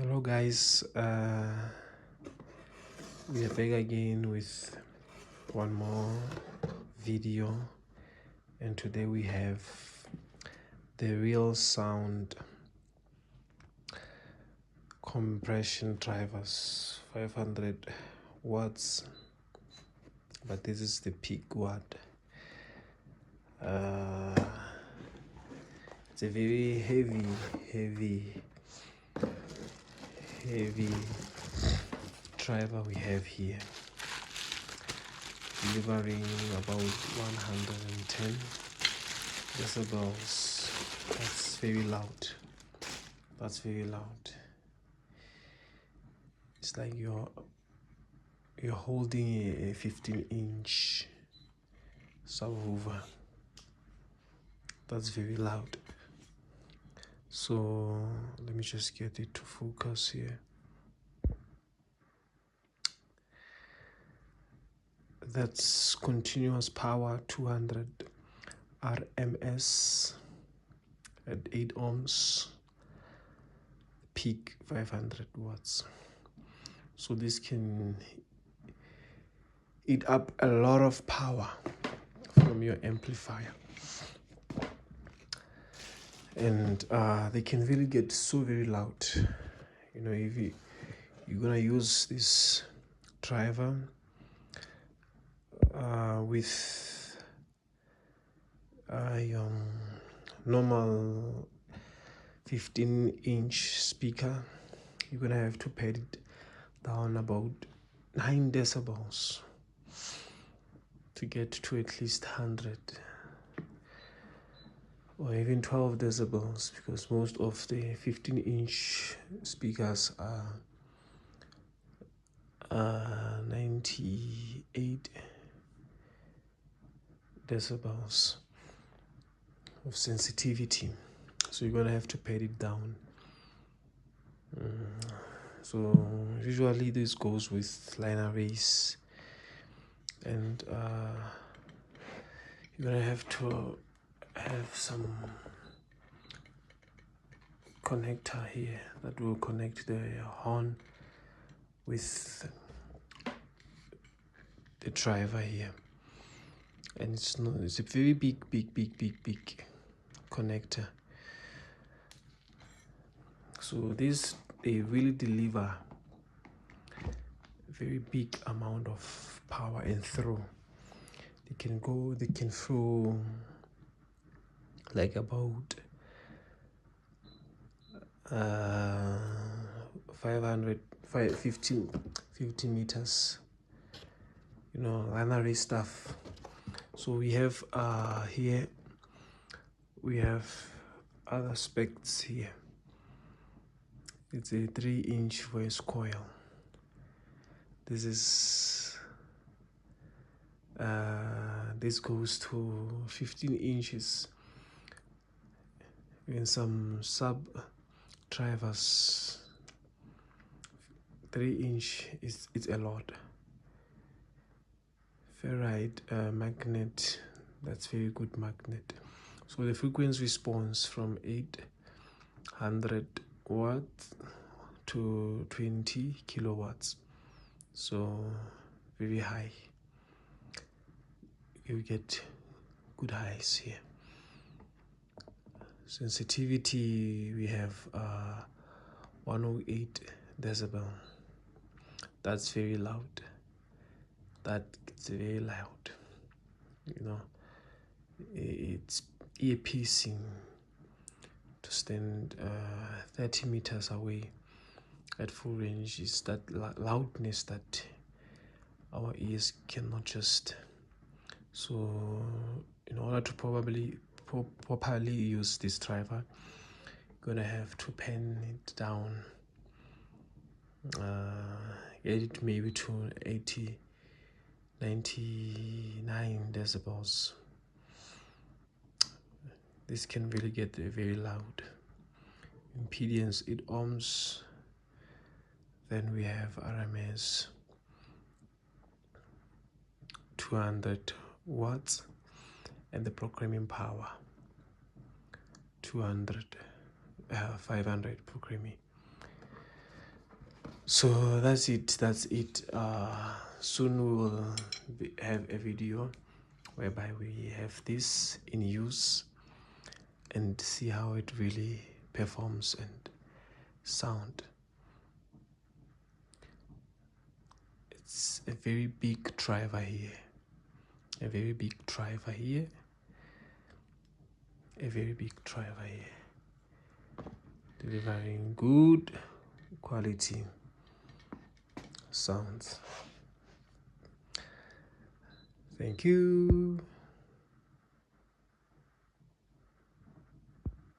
Hello guys, we are back again with one more video, and today we have the real sound compression drivers, 500 watts, but this is the peak watt. It's a very heavy driver we have here, delivering about 110 decibels. That's very loud. It's like you're holding a 15-inch subwoofer. That's very loud. So let me just get it to focus here. That's continuous power, 200 RMS at 8 ohms, peak 500 watts. So this can eat up a lot of power from your amplifier, and they can really get so very loud. You know, if you're gonna use this driver with a normal 15-inch speaker, you're gonna have to pad it down about 9 decibels to get to at least 100 or even 12 decibels, because most of the 15-inch speakers are 98 decibels of sensitivity, so you're gonna have to pad it down. So usually this goes with line arrays, and you're gonna have to have some connector here that will connect the horn with the driver here, and it's a very big connector. So they really deliver a very big amount of power and throw. They can throw like about 15 meters, you know, line array stuff. So we have here we have other specs here. It's a 3-inch voice coil. This is this goes to 15 inches. In some sub drivers, 3-inch it's a lot. Ferrite magnet, that's very good magnet. So the frequency response from 800 watts to 20 kilowatts, so very high. You get good highs here. Sensitivity, we have 108 decibel. That's very loud. It's very loud. You know, it's ear piercing to stand 30 meters away at full range. Is that loudness that our ears cannot just. So in order to properly use this driver, you're gonna have to pan it down, get it maybe to 99 decibels. This can really get very loud. Impedance 8 ohms. Then we have RMS 200 watts, and the programming power 500 programming. So that's it. Soon we will have a video whereby we have this in use and see how it really performs and sound. It's a very big driver here, a very big driver here, a very big driver here, delivering good quality sounds. Thank you.